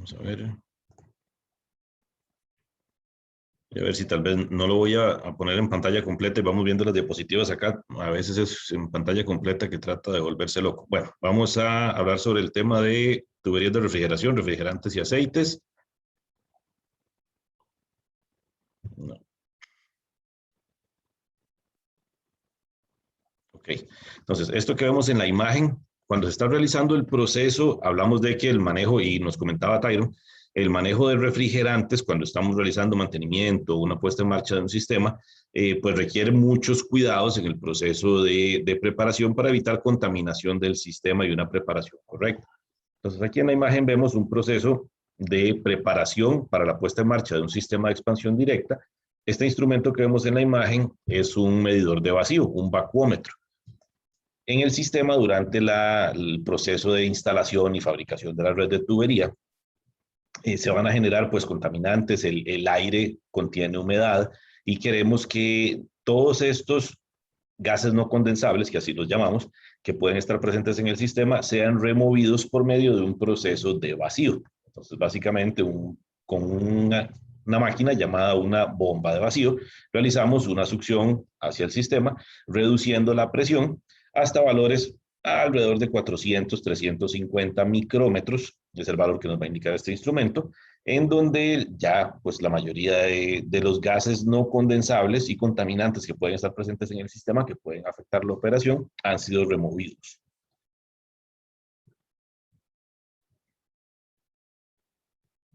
Vamos a ver. Voy a ver si tal vez no lo voy a poner en pantalla completa y vamos viendo las diapositivas acá. A veces es en pantalla completa que trata de volverse loco. Bueno, vamos a hablar sobre el tema de tuberías de refrigeración, refrigerantes y aceites. No. Ok, entonces esto que vemos en la imagen, cuando se está realizando el proceso, hablamos de que el manejo, y nos comentaba Tyron, el manejo de refrigerantes, cuando estamos realizando mantenimiento o una puesta en marcha de un sistema, pues requiere muchos cuidados en el proceso de preparación para evitar contaminación del sistema y una preparación correcta. Entonces aquí en la imagen vemos un proceso de preparación para la puesta en marcha de un sistema de expansión directa. Este instrumento que vemos en la imagen es un medidor de vacío, un vacuómetro. En el sistema, durante el proceso de instalación y fabricación de la red de tubería, se van a generar pues contaminantes, el aire contiene humedad y queremos que todos estos gases no condensables, que así los llamamos, que pueden estar presentes en el sistema, sean removidos por medio de un proceso de vacío. Entonces, básicamente, con una máquina llamada una bomba de vacío, realizamos una succión hacia el sistema, reduciendo la presión hasta valores alrededor de 400, 350 micrómetros, es el valor que nos va a indicar este instrumento, en donde ya pues la mayoría de los gases no condensables y contaminantes que pueden estar presentes en el sistema, que pueden afectar la operación, han sido removidos.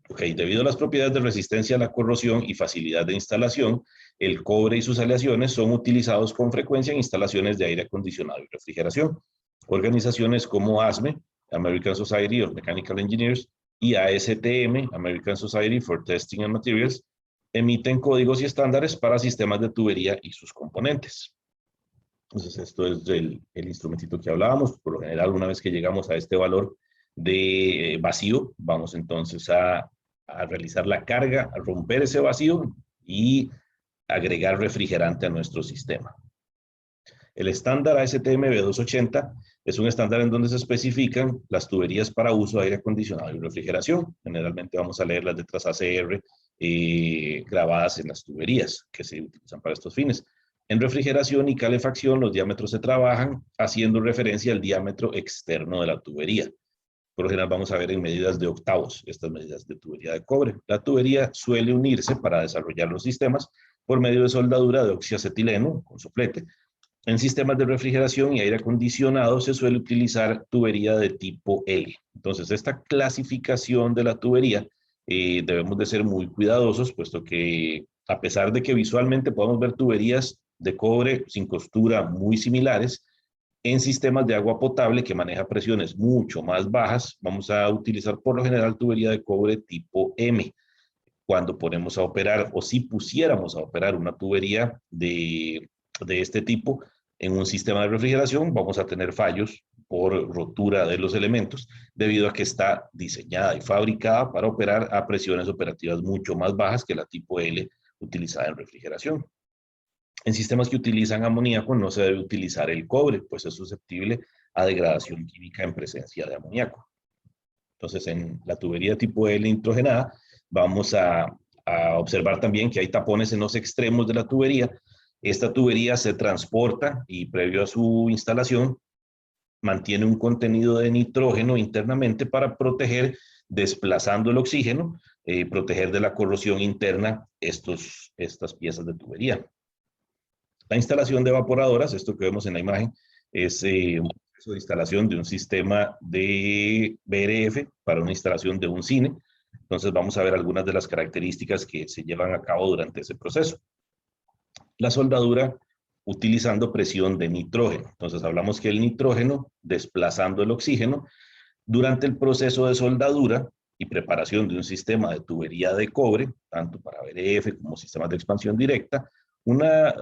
Ok, debido a las propiedades de resistencia a la corrosión y facilidad de instalación, el cobre y sus aleaciones son utilizados con frecuencia en instalaciones de aire acondicionado y refrigeración. Organizaciones como ASME, American Society of Mechanical Engineers, y ASTM, American Society for Testing and Materials, emiten códigos y estándares para sistemas de tubería y sus componentes. Entonces, esto es el instrumentito que hablábamos. Por lo general, una vez que llegamos a este valor de vacío, vamos entonces a realizar la carga, a romper ese vacío y agregar refrigerante a nuestro sistema. El estándar ASTM B280 es un estándar en donde se especifican las tuberías para uso de aire acondicionado y refrigeración. Generalmente vamos a leer las letras ACR grabadas en las tuberías que se utilizan para estos fines. En refrigeración y calefacción, los diámetros se trabajan haciendo referencia al diámetro externo de la tubería. Por lo general vamos a ver en medidas de octavos, estas medidas de tubería de cobre. La tubería suele unirse para desarrollar los sistemas por medio de soldadura de oxiacetileno con soplete. En sistemas de refrigeración y aire acondicionado se suele utilizar tubería de tipo L. Entonces, esta clasificación de la tubería debemos de ser muy cuidadosos, puesto que a pesar de que visualmente podemos ver tuberías de cobre sin costura muy similares, en sistemas de agua potable que maneja presiones mucho más bajas, vamos a utilizar por lo general tubería de cobre tipo M. Cuando ponemos a operar, o si pusiéramos a operar una tubería de este tipo en un sistema de refrigeración, vamos a tener fallos por rotura de los elementos, debido a que está diseñada y fabricada para operar a presiones operativas mucho más bajas que la tipo L utilizada en refrigeración. En sistemas que utilizan amoníaco no se debe utilizar el cobre, pues es susceptible a degradación química en presencia de amoníaco. Entonces, en la tubería tipo L nitrogenada, vamos a observar también que hay tapones en los extremos de la tubería. Esta tubería se transporta y previo a su instalación, mantiene un contenido de nitrógeno internamente para proteger, desplazando el oxígeno, proteger de la corrosión interna estas piezas de tubería. La instalación de evaporadoras, esto que vemos en la imagen, es un proceso de instalación de un sistema de BRF para una instalación de un cine. Entonces vamos a ver algunas de las características que se llevan a cabo durante ese proceso. La soldadura utilizando presión de nitrógeno. Entonces hablamos que el nitrógeno, desplazando el oxígeno, durante el proceso de soldadura y preparación de un sistema de tubería de cobre, tanto para BRF como sistemas de expansión directa, una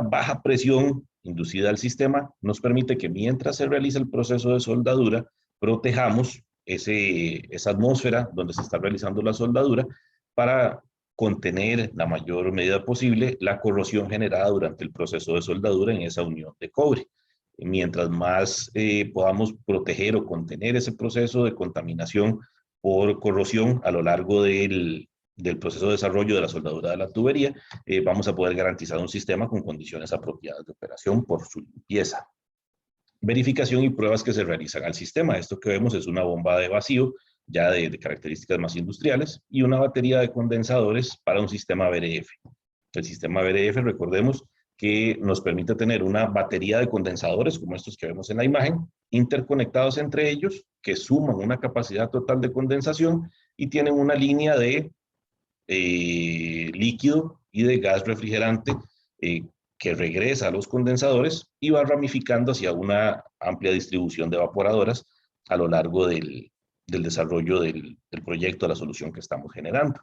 baja presión inducida al sistema nos permite que mientras se realiza el proceso de soldadura, protejamos esa atmósfera donde se está realizando la soldadura para contener la mayor medida posible la corrosión generada durante el proceso de soldadura en esa unión de cobre. Mientras más podamos proteger o contener ese proceso de contaminación por corrosión a lo largo del proceso de desarrollo de la soldadura de la tubería, vamos a poder garantizar un sistema con condiciones apropiadas de operación por su limpieza. Verificación y pruebas que se realizan al sistema. Esto que vemos es una bomba de vacío, ya de características más industriales, y una batería de condensadores para un sistema VRF. El sistema VRF, recordemos, que nos permite tener una batería de condensadores, como estos que vemos en la imagen, interconectados entre ellos, que suman una capacidad total de condensación y tienen una línea de líquido y de gas refrigerante que regresa a los condensadores y va ramificando hacia una amplia distribución de evaporadoras a lo largo del desarrollo del proyecto, de la solución que estamos generando.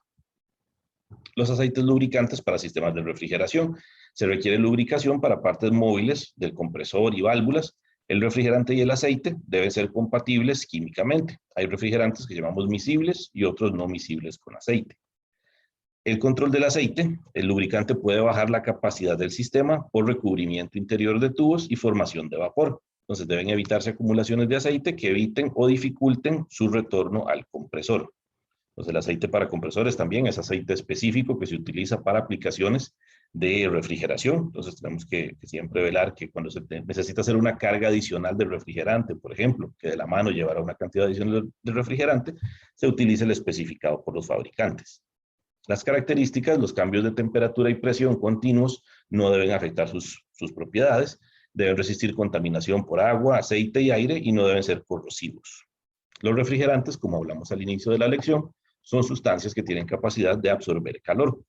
Los aceites lubricantes para sistemas de refrigeración. Se requiere lubricación para partes móviles del compresor y válvulas. El refrigerante y el aceite deben ser compatibles químicamente. Hay refrigerantes que llamamos miscibles y otros no miscibles con aceite. El control del aceite. El lubricante puede bajar la capacidad del sistema por recubrimiento interior de tubos y formación de vapor. Entonces deben evitarse acumulaciones de aceite que eviten o dificulten su retorno al compresor. Entonces el aceite para compresores también es aceite específico que se utiliza para aplicaciones de refrigeración. Entonces tenemos que siempre velar que cuando se necesita hacer una carga adicional de refrigerante, por ejemplo, que de la mano llevará una cantidad adicional de refrigerante, se utilice el especificado por los fabricantes. Las características, los cambios de temperatura y presión continuos no deben afectar sus propiedades, deben resistir contaminación por agua, aceite y aire y no deben ser corrosivos. Los refrigerantes, como hablamos al inicio de la lección, son sustancias que tienen capacidad de absorber calor.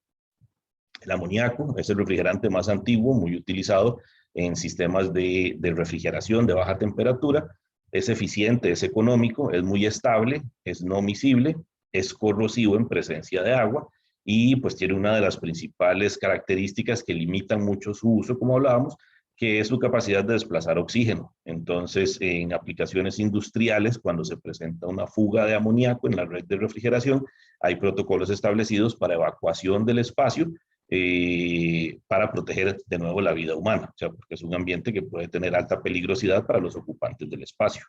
El amoníaco es el refrigerante más antiguo, muy utilizado en sistemas de refrigeración de baja temperatura. Es eficiente, es económico, es muy estable, es no miscible, es corrosivo en presencia de agua y pues tiene una de las principales características que limitan mucho su uso, como hablábamos, que es su capacidad de desplazar oxígeno. Entonces, en aplicaciones industriales, cuando se presenta una fuga de amoníaco en la red de refrigeración, hay protocolos establecidos para evacuación del espacio para proteger de nuevo la vida humana, o sea, porque es un ambiente que puede tener alta peligrosidad para los ocupantes del espacio.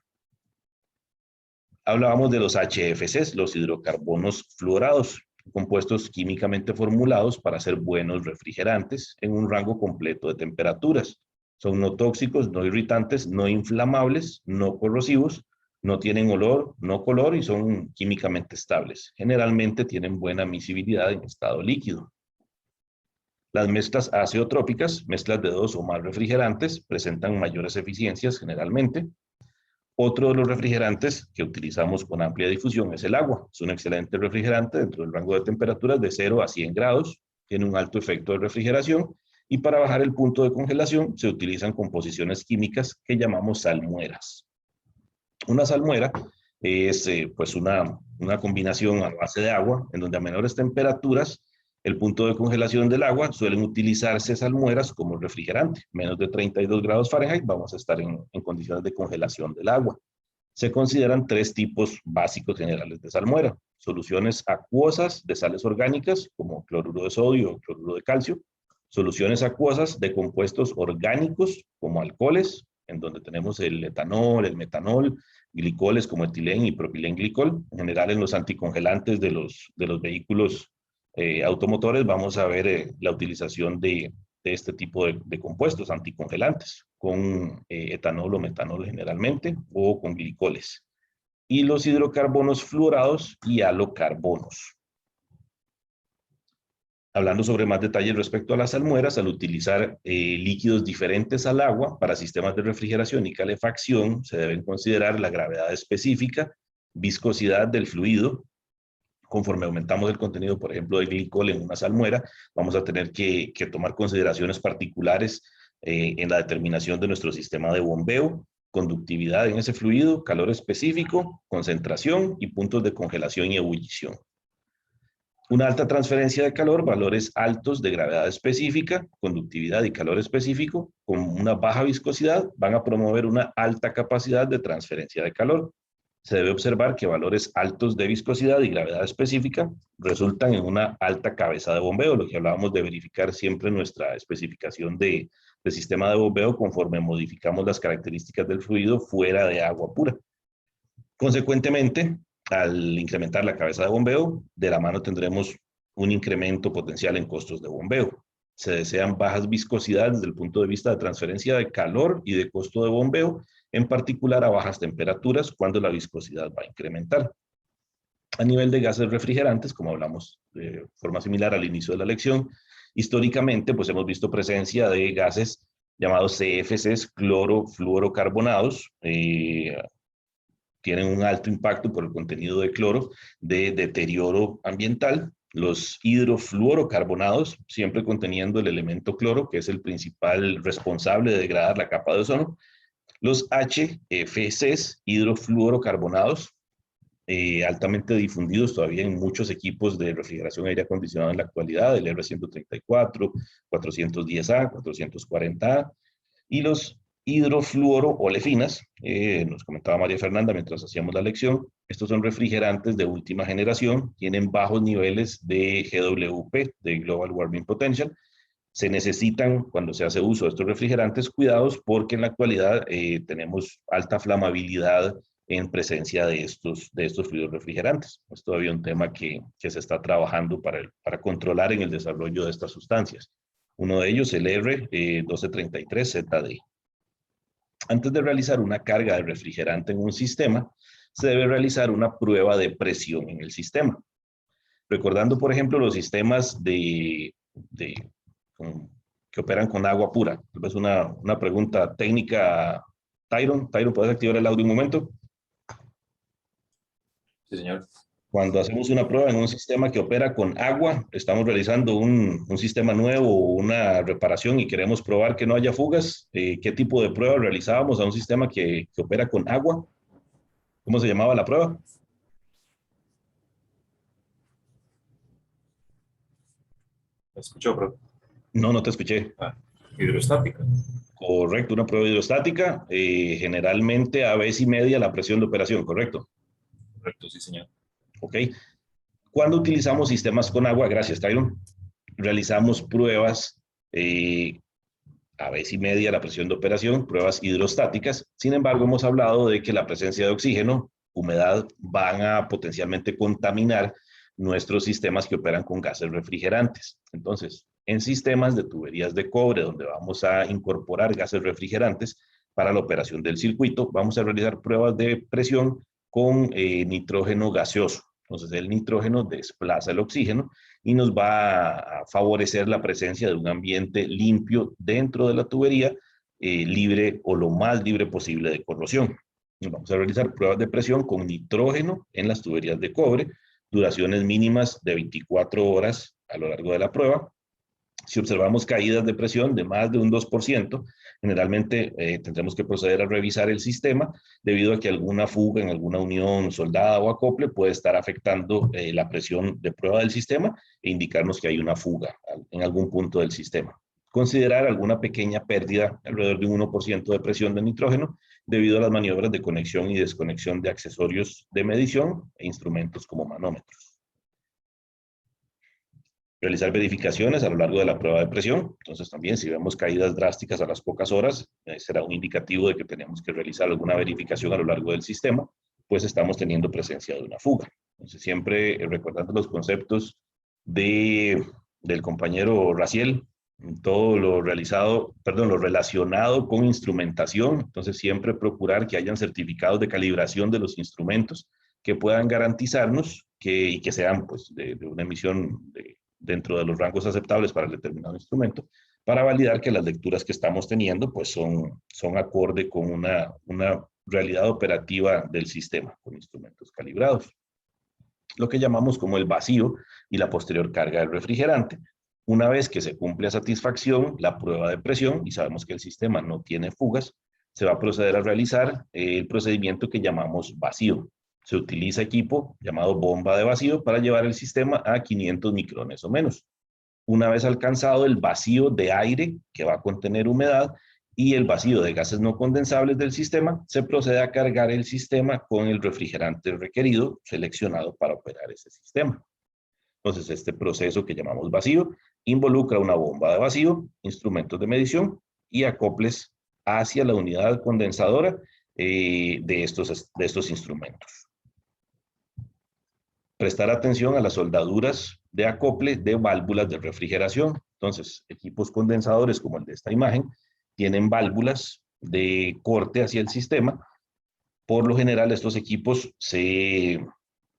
Hablábamos de los HFCs, los hidrocarbonos fluorados, compuestos químicamente formulados para ser buenos refrigerantes en un rango completo de temperaturas. Son no tóxicos, no irritantes, no inflamables, no corrosivos, no tienen olor, no color y son químicamente estables. Generalmente tienen buena miscibilidad en estado líquido. Las mezclas azeotrópicas, mezclas de 2 o más refrigerantes, presentan mayores eficiencias generalmente. Otro de los refrigerantes que utilizamos con amplia difusión es el agua. Es un excelente refrigerante dentro del rango de temperaturas de 0 a 100 grados. Tiene un alto efecto de refrigeración y para bajar el punto de congelación se utilizan composiciones químicas que llamamos salmueras. Una salmuera es pues una combinación a base de agua en donde a menores temperaturas el punto de congelación del agua suelen utilizarse salmueras como refrigerante. Menos de 32 grados Fahrenheit vamos a estar en condiciones de congelación del agua. Se consideran 3 tipos básicos generales de salmuera. Soluciones acuosas de sales orgánicas como cloruro de sodio o cloruro de calcio. Soluciones acuosas de compuestos orgánicos como alcoholes, en donde tenemos el etanol, el metanol, glicoles como etilén y propilenglicol. En general en los anticongelantes de los vehículos automotores vamos a ver la utilización de este tipo de compuestos anticongelantes con etanol o metanol generalmente o con glicoles. Y los hidrocarbonos fluorados y halocarbonos. Hablando sobre más detalles respecto a las salmueras, al utilizar líquidos diferentes al agua para sistemas de refrigeración y calefacción, se deben considerar la gravedad específica, viscosidad del fluido. Conforme aumentamos el contenido, por ejemplo, de glicol en una salmuera, vamos a tener que tomar consideraciones particulares en la determinación de nuestro sistema de bombeo, conductividad en ese fluido, calor específico, concentración y puntos de congelación y ebullición. Una alta transferencia de calor, valores altos de gravedad específica, conductividad y calor específico, con una baja viscosidad, van a promover una alta capacidad de transferencia de calor. Se debe observar que valores altos de viscosidad y gravedad específica resultan en una alta cabeza de bombeo, lo que hablábamos de verificar siempre nuestra especificación de sistema de bombeo conforme modificamos las características del fluido fuera de agua pura. Consecuentemente, Al incrementar la cabeza de bombeo, de la mano tendremos un incremento potencial en costos de bombeo. Se desean bajas viscosidades desde el punto de vista de transferencia de calor y de costo de bombeo, en particular a bajas temperaturas, cuando la viscosidad va a incrementar. A nivel de gases refrigerantes, como hablamos de forma similar al inicio de la lección, históricamente pues hemos visto presencia de gases llamados CFCs, clorofluorocarbonados, tienen un alto impacto por el contenido de cloro de deterioro ambiental. Los hidrofluorocarbonados, siempre conteniendo el elemento cloro, que es el principal responsable de degradar la capa de ozono. Los HFCs, hidrofluorocarbonados, altamente difundidos todavía en muchos equipos de refrigeración y aire acondicionado en la actualidad, el R134, 410A, 440A, y los hidrofluoroolefines, nos comentaba María Fernanda mientras hacíamos la lección, estos son refrigerantes de última generación, tienen bajos niveles de GWP, de Global Warming Potential. Se necesitan, cuando se hace uso de estos refrigerantes, cuidados porque en la actualidad tenemos alta flamabilidad en presencia de estos fluidos refrigerantes. Es todavía un tema que se está trabajando para controlar en el desarrollo de estas sustancias. Uno de ellos, el R1233ZD. Antes de realizar una carga de refrigerante en un sistema, se debe realizar una prueba de presión en el sistema. Recordando, por ejemplo, los sistemas que operan con agua pura. Tal vez una pregunta técnica. Tyron, ¿puedes activar el audio un momento? Sí, señor. Cuando hacemos una prueba en un sistema que opera con agua, estamos realizando un sistema nuevo o una reparación y queremos probar que no haya fugas, ¿qué tipo de prueba realizábamos a un sistema que opera con agua? ¿Cómo se llamaba la prueba? ¿Me escuchó, bro? No te escuché. Hidrostática. Correcto, una prueba hidrostática, generalmente a vez y media la presión de operación, ¿correcto? Correcto, sí, señor. Ok. Cuando utilizamos sistemas con agua, gracias, Tyron, realizamos pruebas a vez y media la presión de operación, pruebas hidrostáticas. Sin embargo, hemos hablado de que la presencia de oxígeno, humedad, van a potencialmente contaminar nuestros sistemas que operan con gases refrigerantes. Entonces, en sistemas de tuberías de cobre, donde vamos a incorporar gases refrigerantes para la operación del circuito, vamos a realizar pruebas de presión con nitrógeno gaseoso. Entonces, el nitrógeno desplaza el oxígeno y nos va a favorecer la presencia de un ambiente limpio dentro de la tubería, libre o lo más libre posible de corrosión. Vamos a realizar pruebas de presión con nitrógeno en las tuberías de cobre, duraciones mínimas de 24 horas a lo largo de la prueba. Si observamos caídas de presión de más de un 2%, generalmente tendremos que proceder a revisar el sistema debido a que alguna fuga en alguna unión soldada o acople puede estar afectando la presión de prueba del sistema e indicarnos que hay una fuga en algún punto del sistema. Considerar alguna pequeña pérdida, alrededor de un 1% de presión de nitrógeno, debido a las maniobras de conexión y desconexión de accesorios de medición e instrumentos como manómetros. Realizar verificaciones a lo largo de la prueba de presión. Entonces también si vemos caídas drásticas a las pocas horas, será un indicativo de que tenemos que realizar alguna verificación a lo largo del sistema, pues estamos teniendo presencia de una fuga. Entonces siempre recordando los conceptos del compañero Raciel, todo lo relacionado con instrumentación. Entonces siempre procurar que hayan certificados de calibración de los instrumentos que puedan garantizarnos y que sean pues de una emisión dentro de los rangos aceptables para el determinado instrumento, para validar que las lecturas que estamos teniendo pues son acorde con una realidad operativa del sistema, con instrumentos calibrados. Lo que llamamos como el vacío y la posterior carga del refrigerante. Una vez que se cumple a satisfacción la prueba de presión y sabemos que el sistema no tiene fugas, se va a proceder a realizar el procedimiento que llamamos vacío. Se utiliza equipo llamado bomba de vacío para llevar el sistema a 500 micrones o menos. Una vez alcanzado el vacío de aire, que va a contener humedad, y el vacío de gases no condensables del sistema, se procede a cargar el sistema con el refrigerante requerido, seleccionado para operar ese sistema. Entonces, este proceso que llamamos vacío involucra una bomba de vacío, instrumentos de medición y acoples hacia la unidad condensadora de estos instrumentos. prestar atención a las soldaduras de acople de válvulas de refrigeración. Entonces, equipos condensadores como el de esta imagen tienen válvulas de corte hacia el sistema. Por lo general, estos equipos se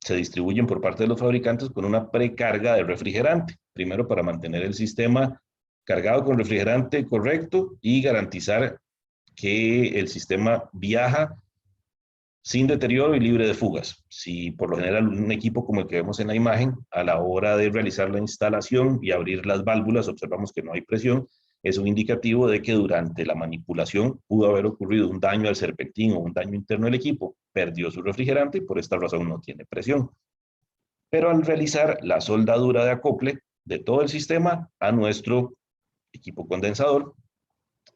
distribuyen por parte de los fabricantes con una precarga de refrigerante. Primero, para mantener el sistema cargado con refrigerante correcto y garantizar que el sistema viaja sin deterioro y libre de fugas. Si por lo general un equipo como el que vemos en la imagen, a la hora de realizar la instalación y abrir las válvulas, observamos que no hay presión, es un indicativo de que durante la manipulación pudo haber ocurrido un daño al serpentín o un daño interno del equipo, perdió su refrigerante y por esta razón no tiene presión. Pero al realizar la soldadura de acople de todo el sistema a nuestro equipo condensador,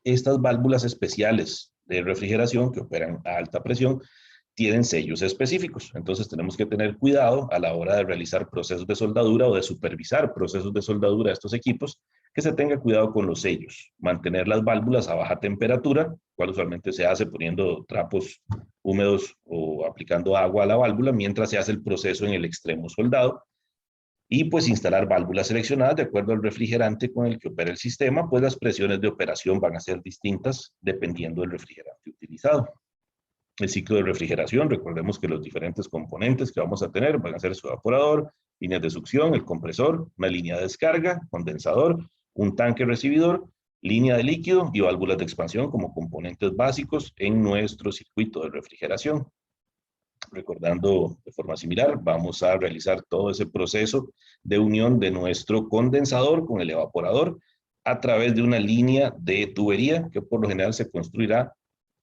estas válvulas especiales de refrigeración que operan a alta presión tienen sellos específicos. Entonces tenemos que tener cuidado a la hora de realizar procesos de soldadura o de supervisar procesos de soldadura de estos equipos, que se tenga cuidado con los sellos. Mantener las válvulas a baja temperatura, cual usualmente se hace poniendo trapos húmedos o aplicando agua a la válvula mientras se hace el proceso en el extremo soldado. Y pues instalar válvulas seleccionadas de acuerdo al refrigerante con el que opera el sistema, pues las presiones de operación van a ser distintas dependiendo del refrigerante utilizado. El ciclo de refrigeración, recordemos que los diferentes componentes que vamos a tener van a ser su evaporador, líneas de succión, el compresor, una línea de descarga, condensador, un tanque recibidor, línea de líquido y válvulas de expansión como componentes básicos en nuestro circuito de refrigeración. Recordando de forma similar, vamos a realizar todo ese proceso de unión de nuestro condensador con el evaporador a través de una línea de tubería que por lo general se construirá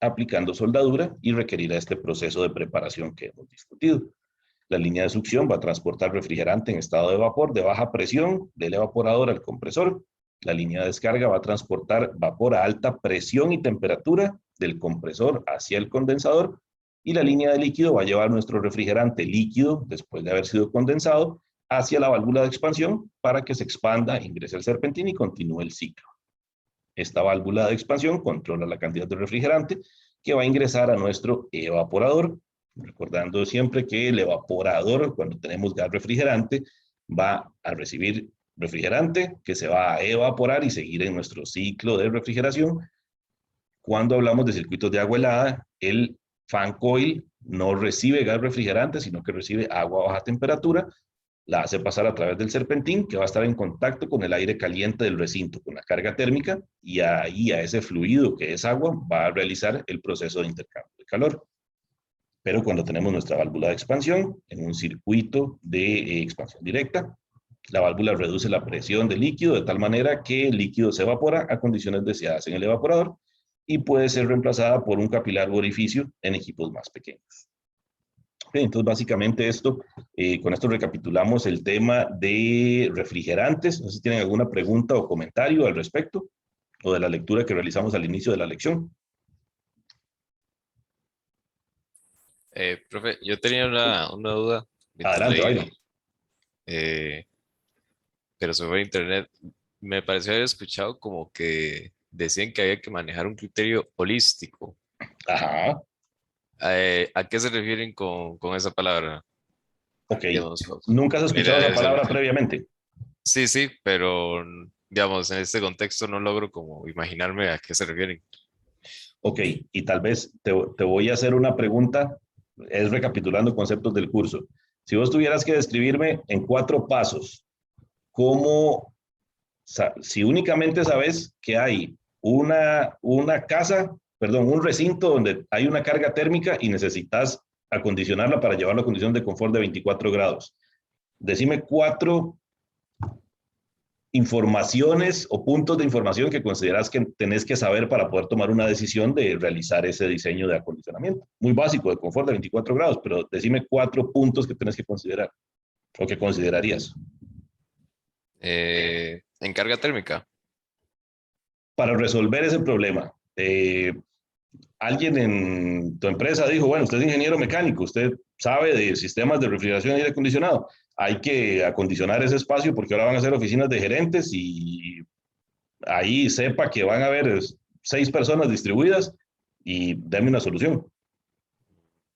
aplicando soldadura y requerirá este proceso de preparación que hemos discutido. La línea de succión va a transportar refrigerante en estado de vapor de baja presión del evaporador al compresor. La línea de descarga va a transportar vapor a alta presión y temperatura del compresor hacia el condensador. Y la línea de líquido va a llevar nuestro refrigerante líquido, después de haber sido condensado, hacia la válvula de expansión para que se expanda, ingrese el serpentín y continúe el ciclo. Esta válvula de expansión controla la cantidad de refrigerante que va a ingresar a nuestro evaporador. Recordando siempre que el evaporador, cuando tenemos gas refrigerante, va a recibir refrigerante que se va a evaporar y seguir en nuestro ciclo de refrigeración. Cuando hablamos de circuitos de agua helada, el fan coil no recibe gas refrigerante, sino que recibe agua a baja temperatura, la hace pasar a través del serpentín, que va a estar en contacto con el aire caliente del recinto, con la carga térmica, y ahí a ese fluido que es agua va a realizar el proceso de intercambio de calor. Pero cuando tenemos nuestra válvula de expansión, en un circuito de expansión directa, la válvula reduce la presión del líquido de tal manera que el líquido se evapora a condiciones deseadas en el evaporador y puede ser reemplazada por un capilar u orificio en equipos más pequeños. Entonces, básicamente con esto recapitulamos el tema de refrigerantes. No sé si tienen alguna pregunta o comentario al respecto o de la lectura que realizamos al inicio de la lección. Profe, yo tenía una duda mientras Adelante, leí, Byron. pero sobre internet. Me pareció haber escuchado como que decían que había que manejar un criterio holístico. Ajá, ¿A qué se refieren con esa palabra? ok. Digamos, ¿Nunca has escuchado mira, esa palabra previamente? sí, sí, pero digamos, en este contexto no logro como imaginarme a qué se refieren. Ok, y tal vez te voy a hacer una pregunta, es recapitulando conceptos del curso. Si vos tuvieras que describirme en 4 pasos, cómo, si únicamente sabes que hay una casa, perdón, un recinto donde hay una carga térmica y necesitas acondicionarla para llevarlo a condición de confort de 24 grados. Decime 4 informaciones o puntos de información que consideras que tenés que saber para poder tomar una decisión de realizar ese diseño de acondicionamiento. Muy básico, de confort de 24 grados, pero decime 4 puntos que tenés que considerar o que considerarías. En carga térmica. Para resolver ese problema, alguien en tu empresa dijo, bueno, usted es ingeniero mecánico, usted sabe de sistemas de refrigeración y aire acondicionado, hay que acondicionar ese espacio porque ahora van a ser oficinas de gerentes y ahí sepa que van a haber 6 personas distribuidas y dame una solución.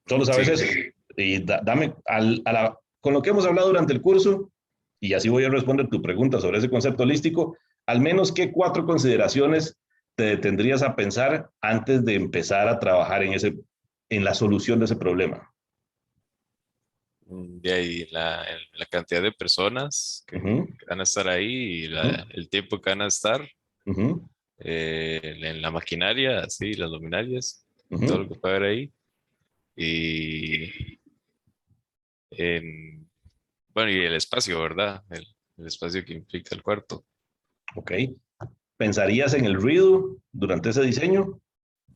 Solo sabes Sí, eso. Y dame a la con lo que hemos hablado durante el curso, y así voy a responder tu pregunta sobre ese concepto holístico, al menos qué 4 consideraciones te detendrías a pensar antes de empezar a trabajar en la solución de ese problema. De ahí la cantidad de personas Ujú, que van a estar ahí y ujú, el tiempo que van a estar ujú, en la maquinaria, así, las luminarias, todo ujú. lo que puede haber ahí. Y en, bueno, y el espacio, ¿verdad? El espacio que implica el cuarto. Ok. ¿Pensarías en el ruido durante ese diseño?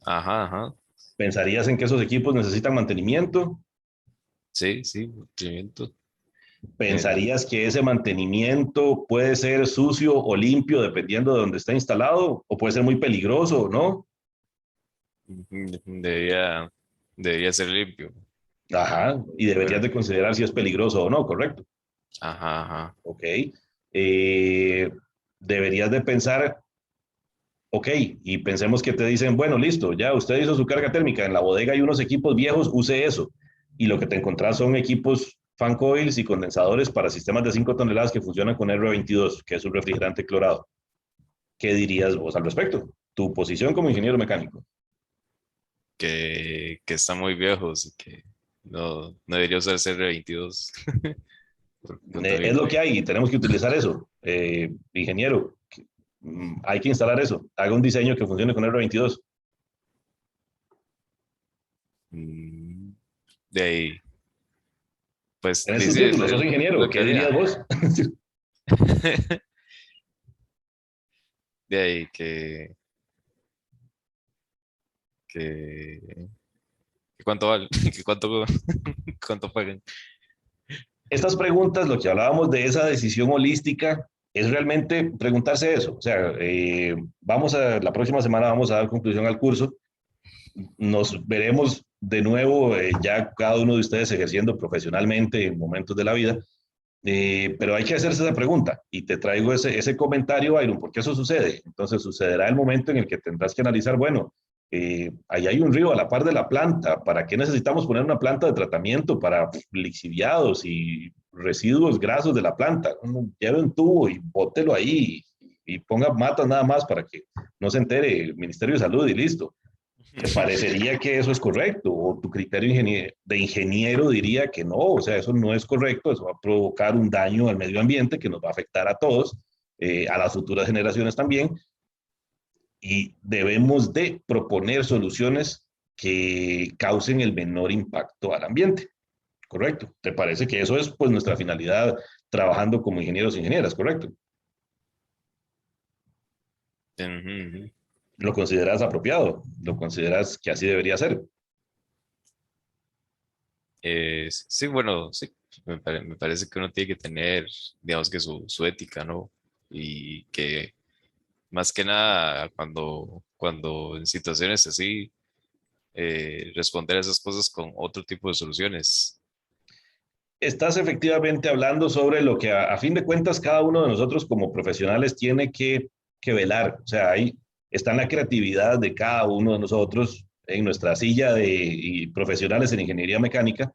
Ajá, ajá. ¿Pensarías en que esos equipos necesitan mantenimiento? Sí, sí, mantenimiento. El, ¿Pensarías que ese mantenimiento puede ser sucio o limpio dependiendo de dónde está instalado? ¿O puede ser muy peligroso, no? debería, debería ser limpio. Ajá, y deberías Bueno, de considerar si es peligroso o no, ¿correcto? ajá, ajá. Ok. Eh, deberías de pensar, ok, y pensemos que te dicen, bueno, listo, ya usted hizo su carga térmica, en la bodega hay unos equipos viejos, use eso. Y lo que te encontrás son equipos fan coils y condensadores para sistemas de 5 toneladas que funcionan con R22, que es un refrigerante clorado. ¿Qué dirías vos al respecto? Tu posición como ingeniero mecánico. Que están muy viejos y que no debería usarse R22 porque Es contamina. lo que hay y tenemos que utilizar eso. Ingeniero, hay que instalar eso. Haga un diseño que funcione con R22. Mm, De ahí, pues Tienes tu dice título, sos ingeniero. lo que ¿Qué dirías haría. vos? De ahí que, que cuánto vale, que cuánto pagan. Estas preguntas, lo que hablábamos de esa decisión holística, es realmente preguntarse eso. O sea, la próxima semana vamos a dar conclusión al curso. Nos veremos de nuevo, ya cada uno de ustedes ejerciendo profesionalmente en momentos de la vida. Pero hay que hacerse esa pregunta y te traigo ese comentario, Iron, porque eso sucede. Entonces sucederá el momento en el que tendrás que analizar, bueno, ahí hay un río a la par de la planta, ¿para qué necesitamos poner una planta de tratamiento para lixiviados y residuos grasos de la planta? Lleve un tubo y bótelo ahí y ponga matas nada más para que no se entere el Ministerio de Salud y listo. ¿Te parecería que eso es correcto? ¿O tu criterio de ingeniero diría que no? O sea, eso no es correcto, eso va a provocar un daño al medio ambiente que nos va a afectar a todos, a las futuras generaciones también, y debemos de proponer soluciones que causen el menor impacto al ambiente, ¿correcto? ¿Te parece que eso es pues nuestra finalidad trabajando como ingenieros e ingenieras, correcto? Ujú, ujú. ¿Lo consideras apropiado? ¿Lo consideras que así debería ser? Sí, bueno, sí, me parece que uno tiene que tener, digamos que su ética, ¿no? Y que más que nada cuando en situaciones así, responder a esas cosas con otro tipo de soluciones. Estás efectivamente hablando sobre lo que a fin de cuentas cada uno de nosotros como profesionales tiene que velar. O sea, ahí está la creatividad de cada uno de nosotros en nuestra silla y profesionales en ingeniería mecánica,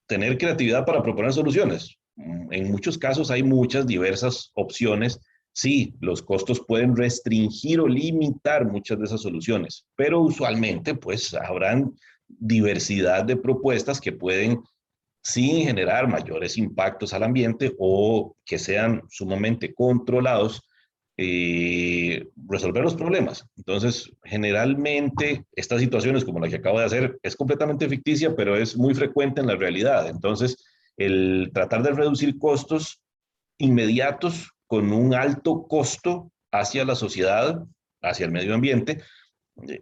tener creatividad para proponer soluciones. En muchos casos hay muchas diversas opciones. Sí, los costos pueden restringir o limitar muchas de esas soluciones, pero usualmente pues habrán diversidad de propuestas que pueden sin generar mayores impactos al ambiente o que sean sumamente controlados, resolver los problemas. Entonces, generalmente estas situaciones como la que acabo de hacer es completamente ficticia, pero es muy frecuente en la realidad. Entonces, el tratar de reducir costos inmediatos con un alto costo hacia la sociedad, hacia el medio ambiente,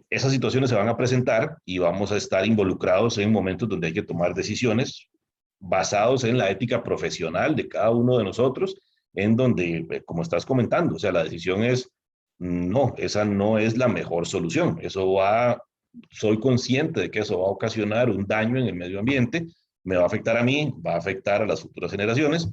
esas situaciones se van a presentar y vamos a estar involucrados en momentos donde hay que tomar decisiones basados en la ética profesional de cada uno de nosotros, en donde, como estás comentando, o sea, la decisión es, no, esa no es la mejor solución. Soy consciente de que eso va a ocasionar un daño en el medio ambiente, me va a afectar a mí, va a afectar a las futuras generaciones.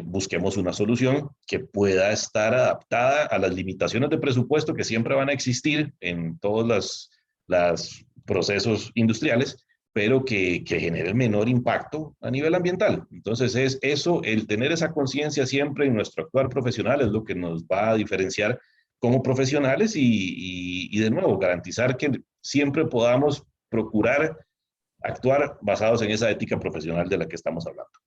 Busquemos una solución que pueda estar adaptada a las limitaciones de presupuesto que siempre van a existir en todos los procesos industriales, pero que genere el menor impacto a nivel ambiental. Entonces es eso, el tener esa conciencia siempre en nuestro actuar profesional es lo que nos va a diferenciar como profesionales y de nuevo garantizar que siempre podamos procurar actuar basados en esa ética profesional de la que estamos hablando.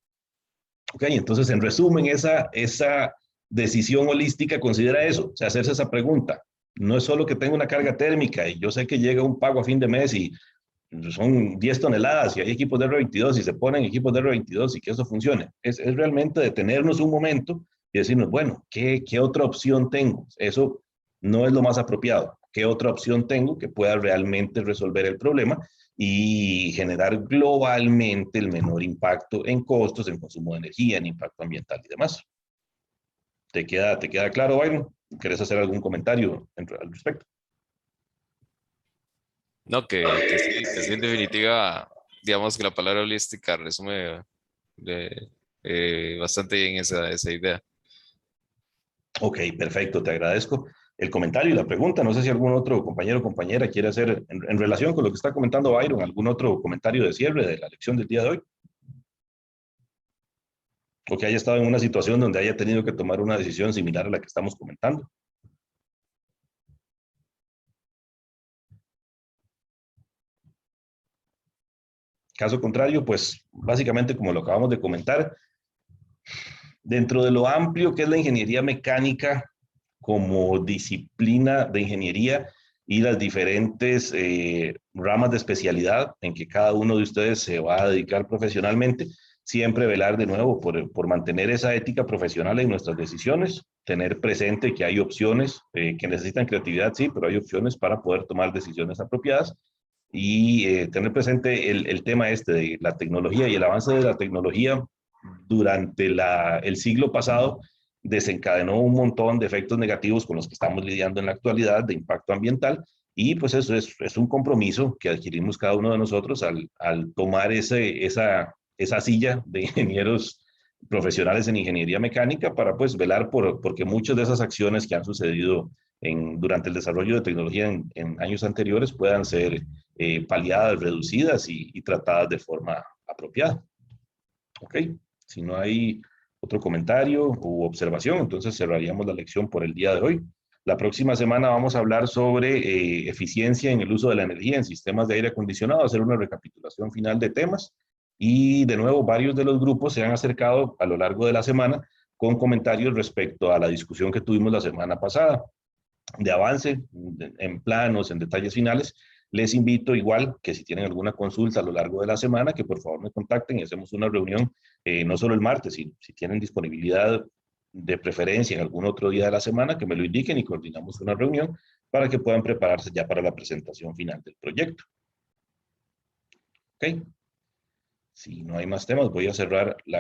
Ok, entonces en resumen, esa decisión holística considera eso, o sea, hacerse esa pregunta. No es solo que tenga una carga térmica y yo sé que llega un pago a fin de mes y son 10 toneladas y hay equipos de R22 y se ponen equipos de R22 y que eso funcione. Es realmente detenernos un momento y decirnos, bueno, ¿qué otra opción tengo? Eso no es lo más apropiado. ¿Qué otra opción tengo que pueda realmente resolver el problema y generar globalmente el menor impacto en costos, en consumo de energía, en impacto ambiental y demás? ¿Te queda claro, Byron? ¿Querés hacer algún comentario al respecto? No, que sí, en definitiva, digamos que la palabra holística resume bastante bien esa idea. Ok, perfecto, te agradezco el comentario y la pregunta. No sé si algún otro compañero o compañera quiere hacer, en relación con lo que está comentando Byron, algún otro comentario de cierre de la lección del día de hoy. O que haya estado en una situación donde haya tenido que tomar una decisión similar a la que estamos comentando. Caso contrario, pues básicamente como lo acabamos de comentar, dentro de lo amplio que es la ingeniería mecánica como disciplina de ingeniería y las diferentes ramas de especialidad en que cada uno de ustedes se va a dedicar profesionalmente, siempre velar de nuevo por mantener esa ética profesional en nuestras decisiones, tener presente que hay opciones que necesitan creatividad, sí, pero hay opciones para poder tomar decisiones apropiadas y tener presente el tema este de la tecnología y el avance de la tecnología durante el siglo pasado desencadenó un montón de efectos negativos con los que estamos lidiando en la actualidad de impacto ambiental y pues eso es un compromiso que adquirimos cada uno de nosotros al tomar esa silla de ingenieros profesionales en ingeniería mecánica para pues velar porque muchas de esas acciones que han sucedido durante el desarrollo de tecnología en años anteriores puedan ser paliadas, reducidas y tratadas de forma apropiada. Ok, si no hay otro comentario u observación, entonces cerraríamos la lección por el día de hoy. La próxima semana vamos a hablar sobre eficiencia en el uso de la energía en sistemas de aire acondicionado, hacer una recapitulación final de temas y de nuevo varios de los grupos se han acercado a lo largo de la semana con comentarios respecto a la discusión que tuvimos la semana pasada de avance en planos, en detalles finales. Les invito igual que si tienen alguna consulta a lo largo de la semana, que por favor me contacten y hacemos una reunión, no solo el martes, si tienen disponibilidad de preferencia en algún otro día de la semana, que me lo indiquen y coordinamos una reunión para que puedan prepararse ya para la presentación final del proyecto. Ok. Si no hay más temas, voy a cerrar la